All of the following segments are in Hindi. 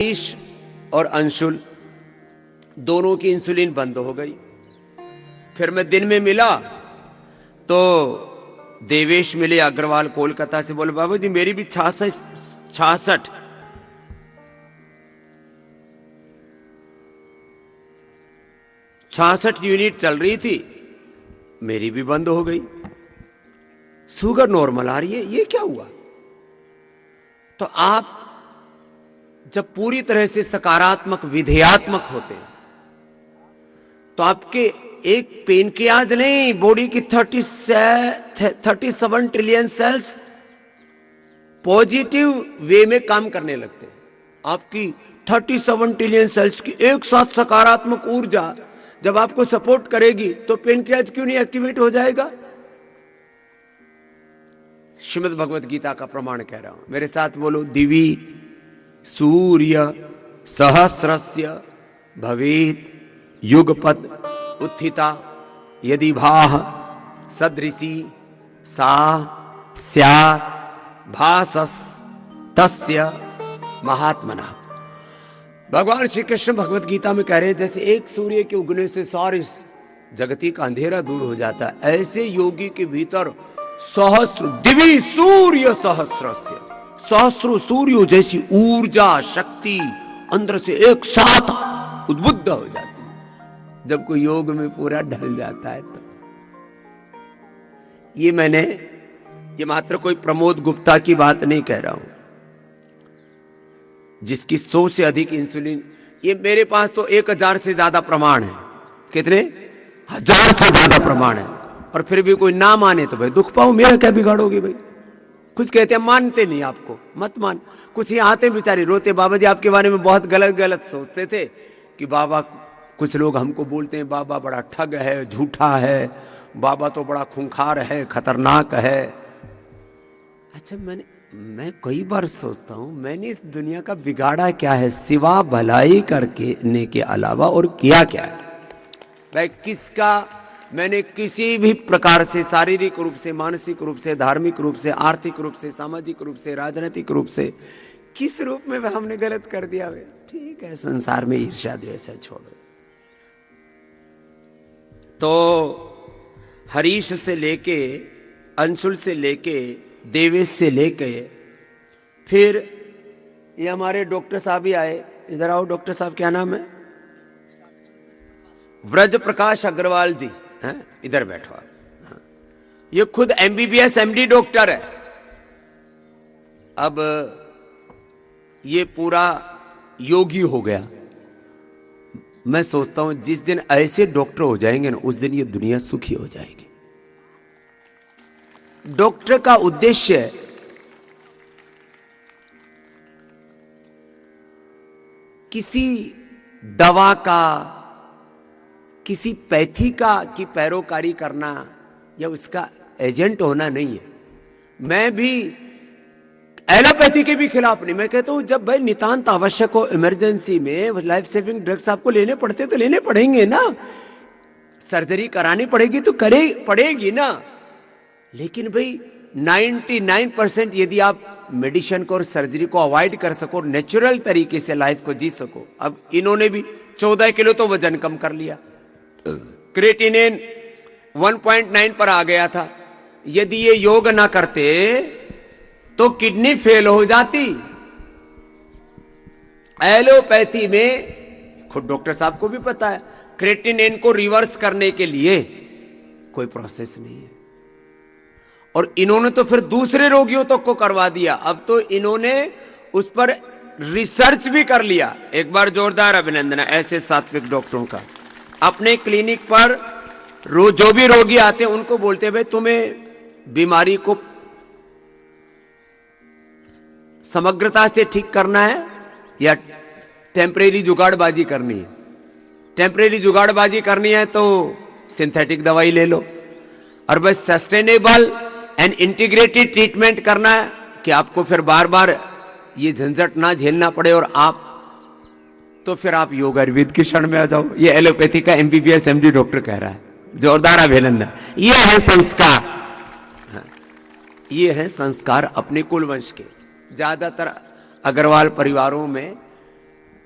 हरीश और अंशुल दोनों की इंसुलिन बंद हो गई। फिर मैं दिन में मिला तो देवेश मिले अग्रवाल कोलकाता से, बोले बाबू जी मेरी भी 66 यूनिट चल रही थी, मेरी भी बंद हो गई। शुगर नॉर्मल आ रही है, ये क्या हुआ? तो आप जब पूरी तरह से सकारात्मक विधेयात्मक होते हैं तो आपके एक पेनक्रियाज नहीं, बॉडी की 37 ट्रिलियन सेल्स पॉजिटिव वे में काम करने लगते हैं। आपकी 37 ट्रिलियन सेल्स की एक साथ सकारात्मक ऊर्जा जब आपको सपोर्ट करेगी तो पेनक्रियाज क्यों नहीं एक्टिवेट हो जाएगा? श्रीमद् भगवत गीता का प्रमाण कह रहा हूं, मेरे साथ बोलो। दिवी सूर्य सहस्रस्य भवेत युगपद उत्थिता यदि भाह सदृशी सा स्यात् भासस तस्य महात्मना। भगवान श्री कृष्ण भगवत गीता में कह रहे हैं जैसे एक सूर्य के उगने से सारे जगती का अंधेरा दूर हो जाता है, ऐसे योगी के भीतर सहस्र दिवी सूर्य सहस्रस्य, सहस्रो सूर्य जैसी ऊर्जा शक्ति अंदर से एक साथ उद्बुद्ध हो जाती है जब कोई योग में पूरा ढल जाता है। तो ये मात्र कोई प्रमोद गुप्ता की बात नहीं कह रहा हूं, जिसकी 100 से अधिक इंसुलिन, ये मेरे पास तो 1000 से ज्यादा प्रमाण है। कितने? 1000 से ज्यादा प्रमाण है। और फिर भी कोई ना माने तो भाई दुख पाओ, मेरा क्या बिगाड़ोगे भाई? कुछ कहते हैं मानते नहीं, आपको मत मान। कुछ यहाँ आते बेचारे रोते, बाबा जी आपके बारे में बहुत गलत गलत सोचते थे कि बाबा, कुछ लोग हमको बोलते हैं बाबा बड़ा ठग है, झूठा है, बाबा तो बड़ा खूंखार है, खतरनाक है। अच्छा, मैं कई बार सोचता हूं मैंने इस दुनिया का बिगाड़ा क्या है सिवा भलाई करके के अलावा, और किया क्या है भाई? मैंने किसी भी प्रकार से शारीरिक रूप से, मानसिक रूप से, धार्मिक रूप से, आर्थिक रूप से, सामाजिक रूप से, राजनीतिक रूप से, किस रूप में हमने गलत कर दिया भाई? ठीक है, संसार में ईर्ष्या द्वेष है, छोड़ो। तो हरीश से लेके, अंशुल से लेके, देवेश से लेके, फिर ये हमारे डॉक्टर साहब ही आए। इधर आओ डॉक्टर साहब, क्या नाम है? व्रज प्रकाश अग्रवाल जी हैं, इधर बैठो आप। ये खुद MBBS MD डॉक्टर है। अब ये पूरा योगी हो गया। मैं सोचता हूं जिस दिन ऐसे डॉक्टर हो जाएंगे ना, उस दिन ये दुनिया सुखी हो जाएगी। डॉक्टर का उद्देश्य किसी दवा का, किसी पैथी का की पैरोकारी करना या उसका एजेंट होना नहीं है। मैं भी एलोपैथी के भी खिलाफ नहीं। मैं कहता हूं जब भाई नितांत आवश्यक हो, इमरजेंसी में लाइफ सेविंग ड्रग्स आपको लेने पड़ते तो लेने पड़ेंगे ना, सर्जरी करानी पड़ेगी तो पड़ेगी ना। लेकिन भाई 99% यदि आप मेडिसिन को और सर्जरी को अवॉइड कर सको, नेचुरल तरीके से लाइफ को जी सको। अब इन्होंने भी 14 किलो तो वजन कम कर लिया, क्रेटिनिन 1.9 पर आ गया था। यदि ये योग ना करते तो किडनी फेल हो जाती। एलोपैथी में खुद डॉक्टर साहब को भी पता है, क्रेटिनिन को रिवर्स करने के लिए कोई प्रोसेस नहीं है। और इन्होंने तो फिर दूसरे रोगियों तक को करवा दिया। अब तो इन्होंने उस पर रिसर्च भी कर लिया। एक बार जोरदार अभिनंदन है ऐसे सात्विक डॉक्टरों का। अपने क्लिनिक पर जो भी रोगी आते हैं उनको बोलते हैं भाई तुम्हें बीमारी को समग्रता से ठीक करना है या टेम्परेरी जुगाड़बाजी करनी है? टेम्परेरी जुगाड़बाजी करनी है तो सिंथेटिक दवाई ले लो, और बस सस्टेनेबल एंड इंटीग्रेटेड ट्रीटमेंट करना है कि आपको फिर बार बार ये झंझट ना झेलना पड़े, और आप तो फिर आप योग आयुर्वेद की शरण में आ जाओ। ये एलोपैथी का MBBS MD डॉक्टर कह रहा है। जोरदार अभिनंदन। ये है संस्कार, ये है संस्कार अपने कुल वंश के। ज्यादातर अग्रवाल परिवारों में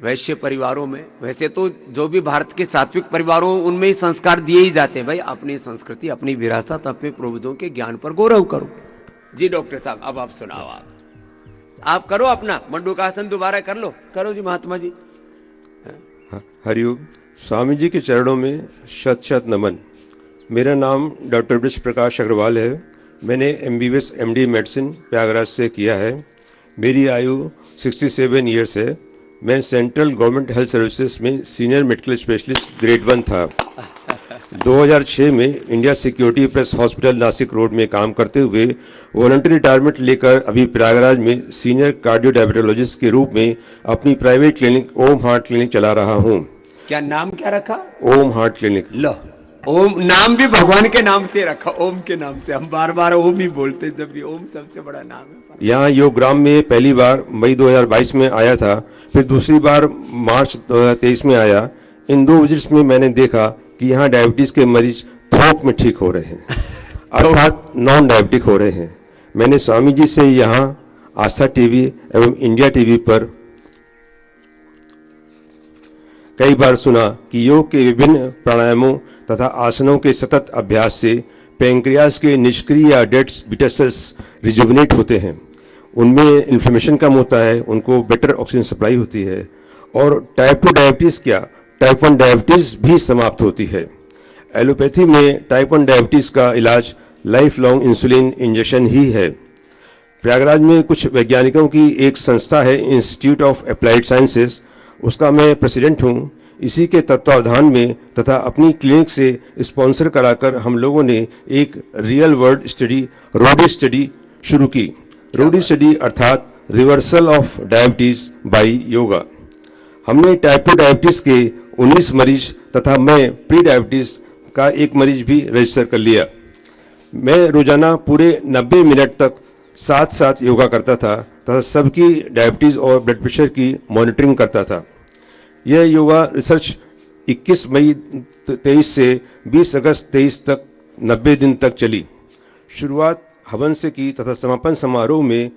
वैश्य परिवारों में, वैसे तो जो भी भारत के सात्विक परिवारों उनमें ही संस्कार दिए ही जाते हैं भाई, अपनी संस्कृति, अपनी विरासत, अपने पूर्वजों के ज्ञान पर गौरव करो। जी डॉक्टर साहब, अब आप सुनाओ। आप करो अपना मंडूकासन दोबारा कर लो, करो जी महात्मा जी। हरिओम। स्वामी जी के चरणों में शत शत नमन। मेरा नाम डॉक्टर वृक्ष प्रकाश अग्रवाल है। मैंने MBBS MD मेडिसिन प्रयागराज से किया है। मेरी आयु 67 ईयर्स है। मैं सेंट्रल गवर्नमेंट हेल्थ सर्विसेज में सीनियर मेडिकल स्पेशलिस्ट ग्रेड 1 था। 2006 में India security press hospital Nashik road में काम करते हुए वॉलंटरी रिटायरमेंट लेकर अभी प्रयागराज में सीनियर कार्डियो डायबिटोलॉजिस्ट के रूप में अपनी प्राइवेट क्लिनिक ओम हार्ट क्लिनिक चला रहा हूँ। क्या नाम क्या रखा? ओम हार्ट क्लिनिक। लो, ओम नाम भी भगवान के नाम से रखा, ओम के नाम से। हम बार बार ओम ही बोलते, जब भी ओम सबसे बड़ा नाम है। यहाँ योगग्राम में पहली बार मई 2022 में आया था, फिर दूसरी बार मार्च 2023 में आया। इन 2 विजिट्स में मैंने देखा कि यहाँ डायबिटीज के मरीज थोक में ठीक हो रहे हैं, अर्थात नॉन डायबिटिक हो रहे हैं। मैंने स्वामी जी से यहाँ आस्था टीवी एवं इंडिया टीवी पर कई बार सुना कि योग के विभिन्न प्राणायामों तथा आसनों के सतत अभ्यास से पैंक्रियास के निष्क्रिय या डेड बीटा सेल्स रिजुविनेट होते हैं, उनमें इन्फ्लेमेशन कम होता है, उनको बेटर ऑक्सीजन सप्लाई होती है और टाइप 2 डायबिटीज़ क्या, टाइप 1 डायबिटीज़ भी समाप्त होती है। एलोपैथी में टाइप 1 डायबिटीज़ का इलाज लाइफ लॉन्ग इंसुलिन इंजेक्शन ही है। प्रयागराज में कुछ वैज्ञानिकों की एक संस्था है, इंस्टीट्यूट ऑफ अप्लाइड साइंसेस, उसका मैं प्रेसिडेंट हूँ। इसी के तत्वावधान में तथा अपनी क्लिनिक से स्पॉन्सर कराकर हम लोगों ने एक रियल वर्ल्ड स्टडी, रोडी स्टडी शुरू की। रोडी स्टडी अर्थात reversal of diabetes by yoga. हमने टाइप 2 डायबिटीज के 19 मरीज तथा मैं प्री डायबिटीज का एक मरीज भी रजिस्टर कर लिया। मैं रोजाना पूरे 90 मिनट तक साथ साथ योगा करता था तथा सबकी डायबिटीज और ब्लड प्रेशर की मॉनिटरिंग करता था। यह योगा रिसर्च 21 मई 23 से 20 अगस्त 23 तक 90 दिन तक चली। शुरुआत हवन से की तथा समापन समारोह में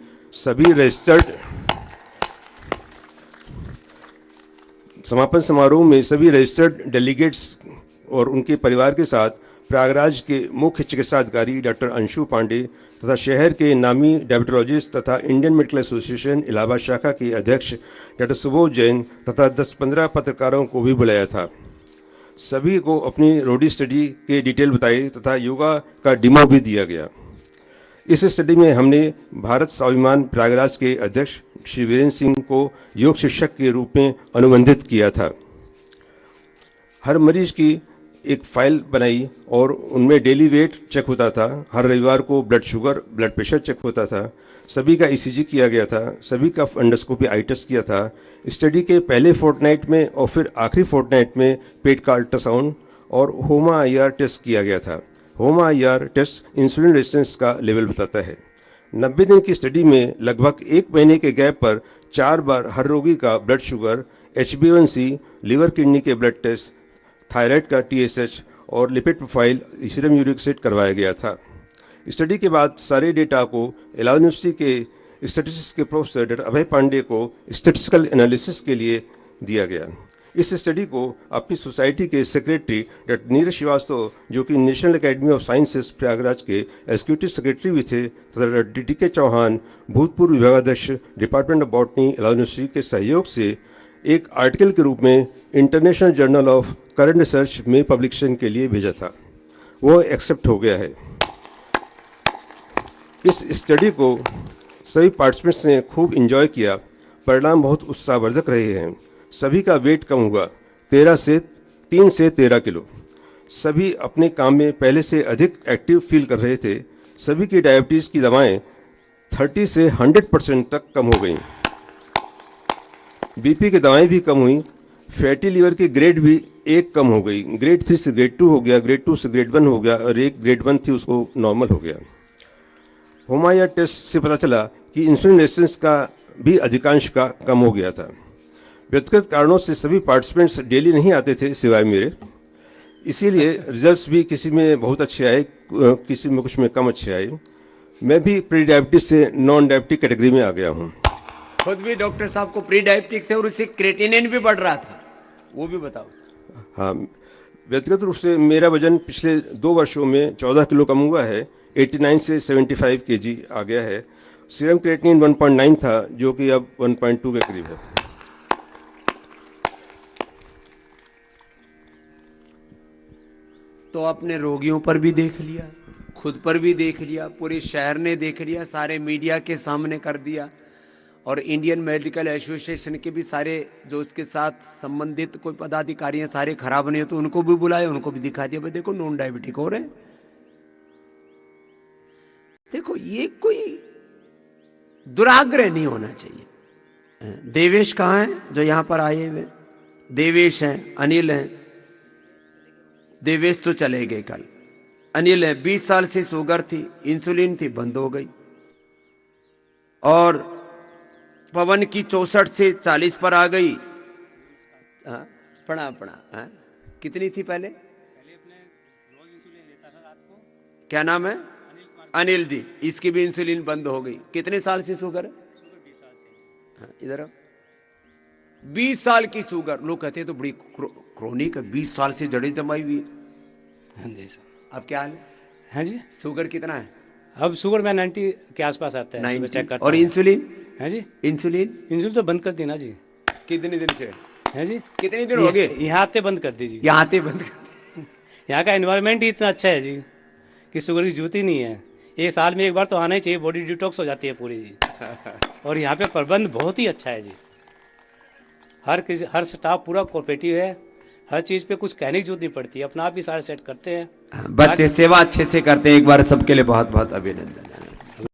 सभी रजिस्टर्ड डेलीगेट्स और उनके परिवार के साथ प्रयागराज के मुख्य चिकित्सा अधिकारी डॉक्टर अंशु पांडे तथा शहर के नामी डायबिटोलॉजिस्ट तथा इंडियन मेडिकल एसोसिएशन इलाहाबाद शाखा के अध्यक्ष डॉक्टर सुबोध जैन तथा 10-15 पत्रकारों को भी बुलाया था। सभी को अपनी रोडी स्टडी के डिटेल बताए तथा योगा का डिमो भी दिया गया। इस स्टडी में हमने भारत स्वाभिमान प्रयागराज के अध्यक्ष श्री वीरेंद्र सिंह को योग शिक्षक के रूप में अनुबंधित किया था। हर मरीज की एक फाइल बनाई और उनमें डेली वेट चेक होता था। हर रविवार को blood sugar, blood pressure check होता था। सभी का ECG किया गया था। सभी का एंडोस्कोपी आई टेस्ट किया था। स्टडी के पहले फोर्टनाइट में और फिर आखिरी फोर्टनाइट में पेट का अल्ट्रासाउंड और होमा IR टेस्ट किया गया था। होमा IR टेस्ट इंसुलिन रेजिस्टेंस का लेवल बताता है। 90 दिन की स्टडी में लगभग 1 महीने के गैप पर 4 बार हर रोगी का blood sugar, HbA1c, liver kidney के ब्लड टेस्ट, थायराइड का TSH और lipid profile, serum uric acid करवाया गया था। स्टडी के बाद सारे डेटा को इलाहाबाद यूनिवर्सिटी के स्टैटिस्टिक्स के प्रोफेसर डॉक्टर अभय पांडे को स्टैटिस्टिकल एनालिसिस के लिए दिया गया। इस स्टडी को अपनी सोसाइटी के सेक्रेटरी डॉक्टर नीरज श्रीवास्तव, जो कि national academy of sciences Prayagraj के एग्जीक्यूटिव सेक्रेटरी भी थे, तथा DK चौहान, भूतपूर्व विभागाध्यक्ष department of botany Allahabad university के सहयोग से एक आर्टिकल के रूप में international journal of current research में पब्लिकेशन के लिए भेजा था। वो एक्सेप्ट हो गया है। इस स्टडी को सभी पार्टिसिपेंट्स ने खूब एंजॉय किया। परिणाम बहुत उत्साहवर्धक रहे हैं। सभी का वेट कम हुआ, 3 से 13 किलो। सभी अपने काम में पहले से अधिक एक्टिव फील कर रहे थे। सभी की डायबिटीज़ की दवाएं 30 से 100% तक कम हो गईं। BP की दवाएं भी कम हुई। फैटी लीवर की ग्रेड भी 1 कम हो गई। ग्रेड 3 से ग्रेड 2 हो गया, ग्रेड 2 से ग्रेड 1 हो गया और एक ग्रेड 1 थी उसको नॉर्मल हो गया। होमा IR टेस्ट से पता चला कि इंसुलिन रेजिस्टेंस का भी अधिकांश का कम हो गया था। व्यक्तिगत कारणों से सभी पार्टिसिपेंट्स डेली नहीं आते थे सिवाय मेरे, इसीलिए रिजल्ट्स भी किसी में बहुत अच्छे आए, किसी में कुछ में कम अच्छे आए। मैं भी प्री डायबिटीज से नॉन डायबिटिक कैटेगरी में आ गया हूँ। खुद भी डॉक्टर साहब को प्री डायबिटिक थे और उससे क्रेटिनिन भी बढ़ रहा था, वो भी बताओ। हाँ, व्यक्तिगत रूप से मेरा वजन पिछले 2 वर्षों में 14 किलो कम हुआ है, 89 से 75 केजी आ गया है। सीरम क्रेटिनिन 1.9 था जो कि अब 1.2 के करीब है। तो अपने रोगियों पर भी देख लिया, खुद पर भी देख लिया, पूरे शहर ने देख लिया, सारे मीडिया के सामने कर दिया, और इंडियन मेडिकल एसोसिएशन के भी सारे जो उसके साथ संबंधित कोई पदाधिकारी हैं सारे खराब नहीं हो तो उनको भी बुलाया, उनको भी दिखा दिया, भाई देखो नॉन डायबिटिक हो रहे हैं। देखो ये कोई दुराग्रह नहीं होना चाहिए। देवेश कहाँ है जो यहां पर आए हुए? देवेश हैं, अनिल हैं। देवेश तो चले गए कल। अनिल है, 20 साल से शुगर थी, इंसुलिन थी, बंद हो गई। और पवन की 64 से 40 पर आ गई। पढ़ा कितनी थी पहले? अपने रोज इंसुलिन लेता था रात को। क्या नाम है? अनिल जी। इसकी भी इंसुलिन बंद हो गई। कितने साल से शुगर है? शुगर 20 साल से। इधर 20 साल की शुगर। लोग कहते हैं तो बड़ी क्रोनिक है, 20 साल से जड़ें जमाई हुई है। हाँ जी सर। अब क्या हाल है? हाँ जी, शुगर कितना है? अब शुगर में 90 के आसपास आता है। 90। चेक करता और हूँ। इंसुलिन? हाँ जी, इंसुलिन इंसुलिन तो बंद कर देना जी। कितने दिन से? है जी, कितने दिन हो गए? यहाँ आते बंद कर दीजिए। यहाँ आते बंद कर। यहाँ का एनवायरनमेंट ही इतना अच्छा है जी कि शुगर की जरूरत ही नहीं है। एक साल में एक बार तो आना ही चाहिए, बॉडी डिटॉक्स हो जाती है पूरी जी। और यहाँ पे प्रबंध बहुत ही अच्छा है जी। हर स्टाफ पूरा कोऑपरेटिव है, हर चीज़ पे कुछ कहने की जरूरत नहीं पड़ती, अपना आप ही सारे सेट करते हैं। बच्चे सेवा अच्छे से करते हैं। एक बार सबके लिए बहुत बहुत अभिनंदन।